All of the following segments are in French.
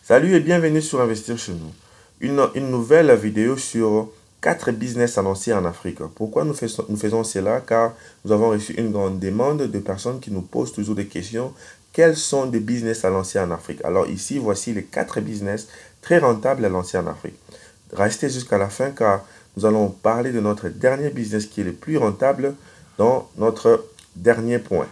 Salut et bienvenue sur Investir chez nous. Une nouvelle vidéo sur 4 business à lancer en Afrique. Pourquoi nous faisons cela? Car nous avons reçu une grande demande de personnes qui nous posent toujours des questions. Quels sont des business à lancer en Afrique? Alors ici, voici les 4 business très rentables à lancer en Afrique. Restez jusqu'à la fin car nous allons parler de notre dernier business qui est le plus rentable dans notre dernier point.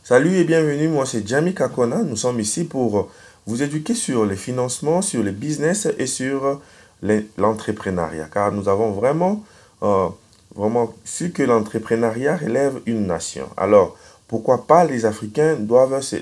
Salut et bienvenue, moi c'est Jamie Kakona. Nous sommes ici pour vous éduquer sur les financements, sur les business et sur l'entrepreneuriat. Car nous avons vraiment su que l'entrepreneuriat relève une nation. Alors, pourquoi pas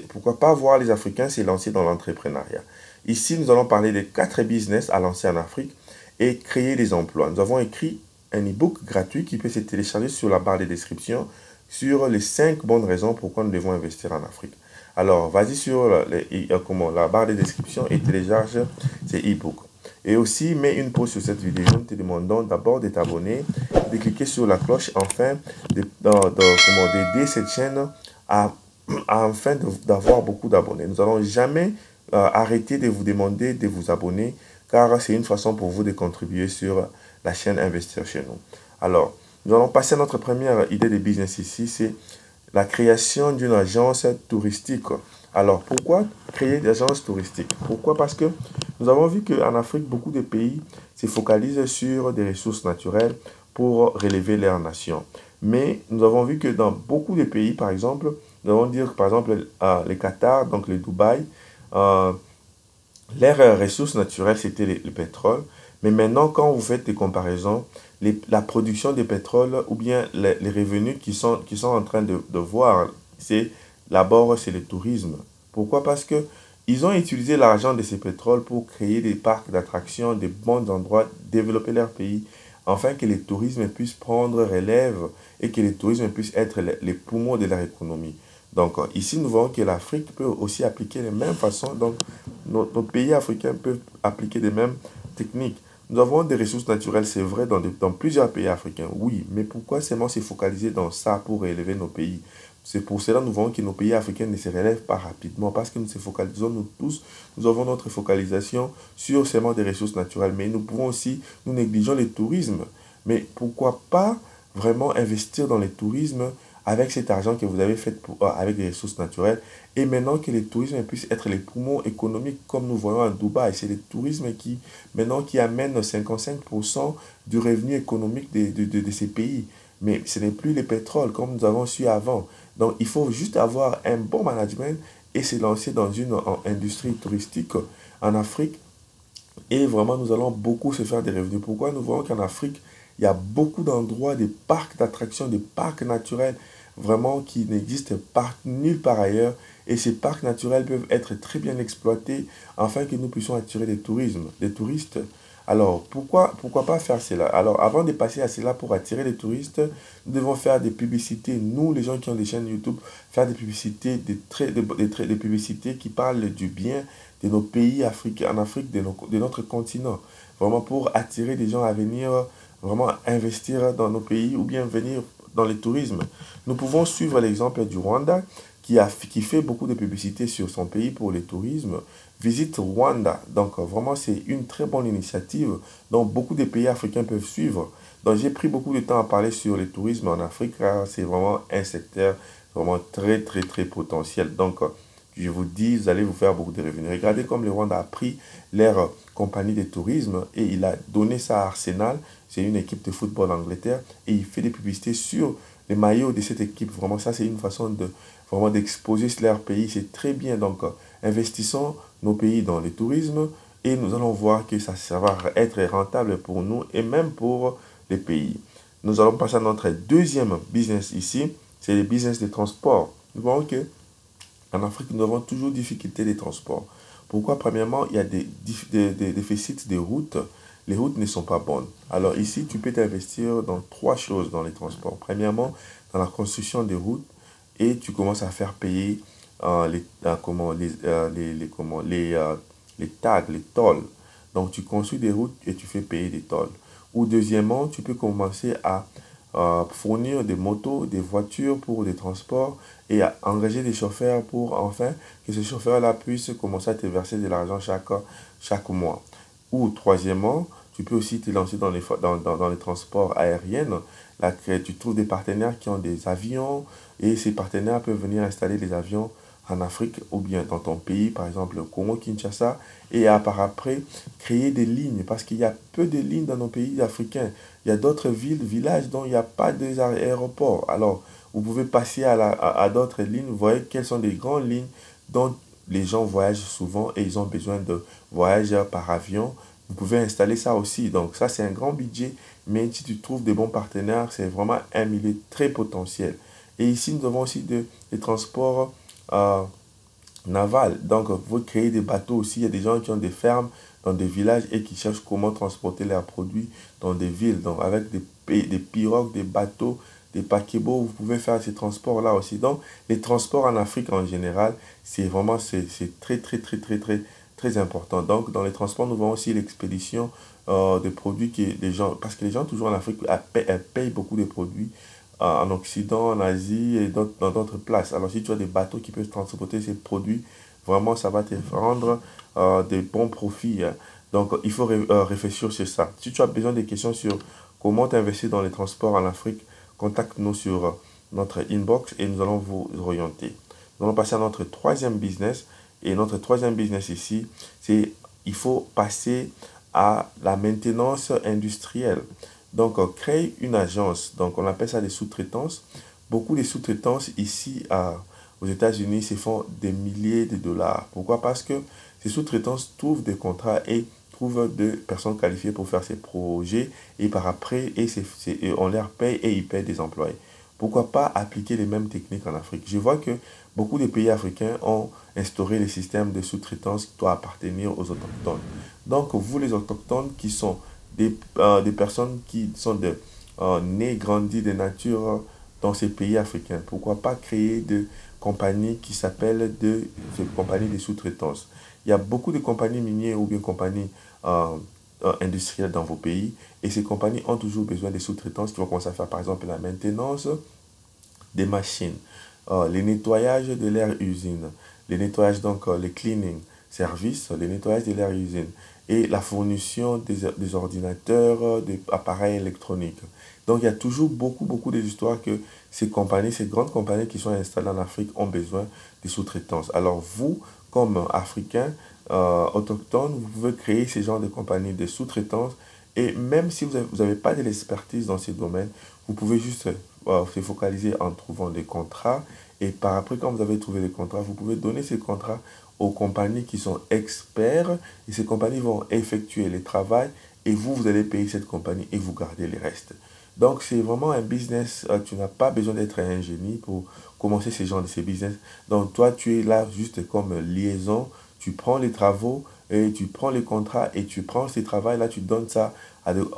pourquoi pas voir les Africains s'élancer dans l'entrepreneuriat? Ici, nous allons parler des 4 business à lancer en Afrique et créer des emplois. Nous avons écrit un e-book gratuit qui peut se télécharger sur la barre de description sur les 5 bonnes raisons pourquoi nous devons investir en Afrique. Alors, vas-y sur la barre de description et télécharge ces e-books. Et aussi, mets une pause sur cette vidéo. Nous te demandons d'abord de t'abonner, de cliquer sur la cloche, afin d'aider cette chaîne afin d'avoir beaucoup d'abonnés. Nous n'allons jamais arrêter de vous demander de vous abonner, car c'est une façon pour vous de contribuer sur la chaîne Investir chez nous. Alors, nous allons passer à notre première idée de business ici, c'est la création d'une agence touristique. Alors, pourquoi créer des agences touristiques? Pourquoi? Parce que nous avons vu qu'en Afrique, beaucoup de pays se focalisent sur des ressources naturelles pour relever leur nation. Mais nous avons vu que dans beaucoup de pays, par exemple, nous allons dire par exemple le Qatar, donc le Dubaï, leurs ressources naturelles, c'était le pétrole. Mais maintenant, quand vous faites des comparaisons, la production de pétrole ou bien les revenus qui sont en train de voir, c'est d'abord c'est le tourisme. Pourquoi? Parce que ils ont utilisé l'argent de ces pétroles pour créer des parcs d'attractions, des bons endroits, développer leur pays, afin que le tourisme puisse prendre relève et que le tourisme puisse être les poumons de leur économie. Donc ici, nous voyons que l'Afrique peut aussi appliquer les mêmes façons. Donc nos pays africains peuvent appliquer les mêmes techniques. Nous avons des ressources naturelles, c'est vrai, dans plusieurs pays africains, oui, mais pourquoi seulement se focaliser dans ça pour élever nos pays? C'est pour cela que nous voyons que nos pays africains ne se relèvent pas rapidement, parce que nous se focalisons, nous tous, nous avons notre focalisation sur seulement des ressources naturelles, mais nous pouvons aussi, nous négligeons le tourisme. Mais pourquoi pas vraiment investir dans le tourisme avec cet argent que vous avez fait avec des ressources naturelles, et maintenant que le tourisme puisse être les poumons économiques comme nous voyons à Dubaï. C'est le tourisme qui amène 55% du revenu économique de ces pays. Mais ce n'est plus le pétrole comme nous avons su avant. Donc il faut juste avoir un bon management et se lancer dans une industrie touristique en Afrique. Et vraiment, nous allons beaucoup se faire des revenus. Pourquoi? Nous voyons qu'en Afrique, il y a beaucoup d'endroits, des parcs d'attractions, des parcs naturels, vraiment qui n'existent pas nulle part ailleurs. Et ces parcs naturels peuvent être très bien exploités afin que nous puissions attirer des touristes. Alors, pourquoi pas faire cela? Alors, avant de passer à cela pour attirer les touristes, nous devons faire des publicités. Nous, les gens qui ont des chaînes YouTube, faire des publicités, des publicités qui parlent du bien de nos pays africains, en Afrique, de notre continent. Vraiment pour attirer des gens à venir vraiment investir dans nos pays ou bien venir dans le tourisme. Nous pouvons suivre l'exemple du Rwanda qui fait beaucoup de publicité sur son pays pour le tourisme. Visite Rwanda. Donc vraiment c'est une très bonne initiative dont beaucoup de pays africains peuvent suivre. Donc j'ai pris beaucoup de temps à parler sur le tourisme en Afrique car c'est vraiment un secteur vraiment très potentiel. Donc je vous dis, vous allez vous faire beaucoup de revenus. Regardez comme le Rwanda a pris leur compagnie de tourisme et il a donné ça à Arsenal. C'est une équipe de football en Angleterre et il fait des publicités sur les maillots de cette équipe. Vraiment, ça, c'est une façon vraiment d'exposer leur pays. C'est très bien. Donc, investissons nos pays dans le tourisme et nous allons voir que ça va être rentable pour nous et même pour les pays. Nous allons passer à notre deuxième business ici. C'est le business de transport. Nous voyons que en Afrique, nous avons toujours difficulté des transports. Pourquoi? Premièrement, il y a des déficits de routes les routes ne sont pas bonnes. Alors ici, tu peux t'investir dans trois choses dans les transports. Premièrement, dans la construction des routes et tu commences à faire payer les tags, les tolls. Donc tu construis des routes et tu fais payer des tolls. Ou deuxièmement, tu peux commencer à fournir des motos, des voitures pour des transports et à engager des chauffeurs pour enfin que ces chauffeurs-là puissent commencer à te verser de l'argent chaque mois. Ou troisièmement, tu peux aussi te lancer dans les transports aériens. Là, tu trouves des partenaires qui ont des avions et ces partenaires peuvent venir installer des avions en Afrique ou bien dans ton pays, par exemple le Congo, Kinshasa, et par après créer des lignes parce qu'il y a peu de lignes dans nos pays africains. Il y a d'autres villes, villages dont il n'y a pas d'aéroport. Alors, vous pouvez passer à d'autres lignes, vous voyez quelles sont des grandes lignes dont les gens voyagent souvent et ils ont besoin de voyager par avion. Vous pouvez installer ça aussi. Donc ça, c'est un grand budget, mais si tu trouves des bons partenaires, c'est vraiment un milieu très potentiel. Et ici, nous avons aussi des transports euh, navals. Donc, vous pouvez créer des bateaux aussi. Il y a des gens qui ont des fermes dans des villages et qui cherchent comment transporter leurs produits dans des villes. Donc, avec des pirogues, des bateaux, des paquebots, vous pouvez faire ces transports-là aussi. Donc, les transports en Afrique en général, c'est très, très, très, très, très, très important. Donc, dans les transports, nous avons aussi l'expédition des produits parce que les gens, toujours en Afrique, elles payent beaucoup de produits en Occident, en Asie et dans d'autres places. Alors, si tu as des bateaux qui peuvent transporter ces produits, vraiment, ça va te rendre des bons profits, hein. Donc, il faut réfléchir sur ça. Si tu as besoin de questions sur comment t'investir dans les transports en Afrique, contacte-nous sur notre inbox et nous allons vous orienter. Nous allons passer à notre troisième business. Et notre troisième business ici, c'est il faut passer à la maintenance industrielle. Donc, créer une agence. Donc, on appelle ça des sous-traitances. Beaucoup de sous-traitances ici aux États-Unis se font des milliers de dollars. Pourquoi? Parce que ces sous-traitances trouvent des contrats et trouvent des personnes qualifiées pour faire ces projets et par après, et on leur paye et ils payent des employés. Pourquoi pas appliquer les mêmes techniques en Afrique? Je vois que beaucoup de pays africains ont instauré les systèmes de sous-traitance qui doivent appartenir aux autochtones. Donc, vous les autochtones qui sont des personnes qui sont nées, grandies de nature dans ces pays africains, pourquoi pas créer des compagnies qui s'appellent des compagnies de sous-traitance? Il y a beaucoup de compagnies minières ou bien compagnies industrielles dans vos pays et ces compagnies ont toujours besoin de sous-traitances qui vont commencer à faire par exemple la maintenance des machines, les nettoyages de leur usine, les nettoyages donc les cleaning services, les nettoyages de leur usine et la fourniture des ordinateurs, des appareils électroniques. Donc il y a toujours beaucoup d'histoires que ces compagnies, ces grandes compagnies qui sont installées en Afrique ont besoin de sous-traitance. Alors vous, comme Africains autochtones, vous pouvez créer ce genre de compagnies de sous-traitance et même si vous n'avez pas de l'expertise dans ces domaines, vous pouvez juste se focaliser en trouvant des contrats et par après, quand vous avez trouvé les contrats, vous pouvez donner ces contrats aux compagnies qui sont experts et ces compagnies vont effectuer les travaux et vous allez payer cette compagnie et vous gardez les restes. Donc, c'est vraiment un business. Tu n'as pas besoin d'être un génie pour commencer ce genre de ces business. Donc, toi, tu es là juste comme liaison. Tu prends les travaux et tu prends les contrats et tu prends ces travaux. Là, tu donnes ça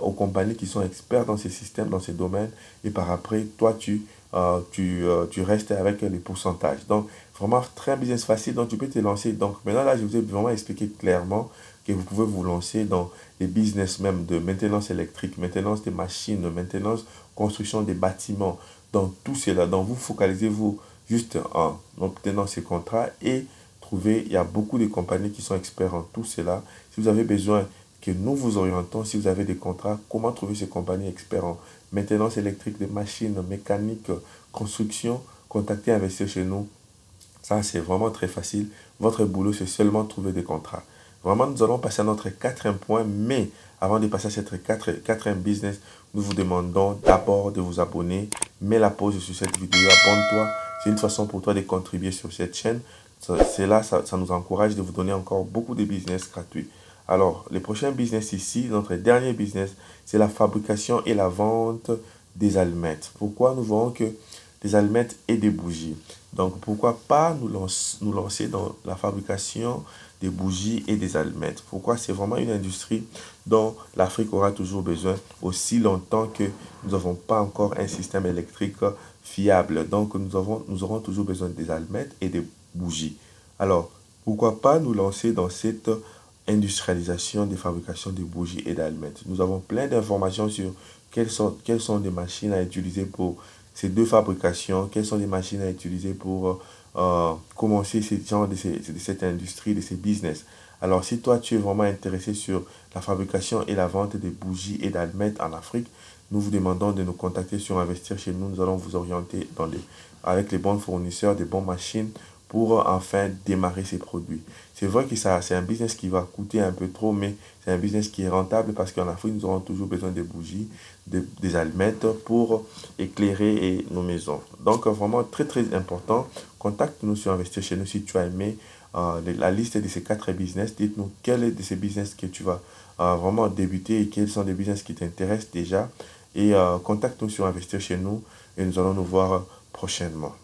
aux compagnies qui sont experts dans ces systèmes, dans ces domaines. Et par après, toi, tu restes avec les pourcentages. Donc, vraiment très business facile. Donc, tu peux te lancer. Donc, maintenant, là, je vous ai vraiment expliqué clairement que vous pouvez vous lancer dans les business même de maintenance électrique, maintenance des machines, maintenance, construction des bâtiments. Dans tout cela, donc vous focalisez-vous juste en obtenant ces contrats et trouver, il y a beaucoup de compagnies qui sont experts en tout cela. Si vous avez besoin que nous vous orientons, si vous avez des contrats, comment trouver ces compagnies experts en maintenance électrique des machines, mécanique, construction, contactez, investir chez nous. Ça, c'est vraiment très facile. Votre boulot, c'est seulement trouver des contrats. Vraiment, nous allons passer à notre quatrième point, mais avant de passer à cette quatrième business, nous vous demandons d'abord de vous abonner. Mets la pause sur cette vidéo, abonne-toi. C'est une façon pour toi de contribuer sur cette chaîne. Ça nous encourage de vous donner encore beaucoup de business gratuits. Alors, le prochain business ici, notre dernier business, c'est la fabrication et la vente des allumettes. Pourquoi nous voyons que des allumettes et des bougies. Donc pourquoi pas nous lancer dans la fabrication des bougies et des allumettes. Pourquoi? C'est vraiment une industrie dont l'Afrique aura toujours besoin aussi longtemps que nous n'avons pas encore un système électrique fiable. Donc nous aurons toujours besoin des allumettes et des bougies. Alors, pourquoi pas nous lancer dans cette industrialisation des fabrications de bougies et d'allumettes. Nous avons plein d'informations sur quelles sont les machines à utiliser pour ces deux fabrications, quelles sont les machines à utiliser pour commencer de cette industrie, de ces business. Alors, si toi, tu es vraiment intéressé sur la fabrication et la vente des bougies et d'allumettes en Afrique, nous vous demandons de nous contacter sur Investir chez nous. Nous allons vous orienter avec les bons fournisseurs, des bonnes machines pour enfin démarrer ces produits. C'est vrai que ça, c'est un business qui va coûter un peu trop, mais c'est un business qui est rentable parce qu'en Afrique, nous aurons toujours besoin des bougies, des allumettes pour éclairer nos maisons. Donc, vraiment très, très important. Contacte-nous sur Investir chez nous si tu as aimé la liste de ces quatre business. Dites-nous quel est de ces business que tu vas vraiment débuter et quels sont les business qui t'intéressent déjà. Et contacte-nous sur Investir chez nous et nous allons nous voir prochainement.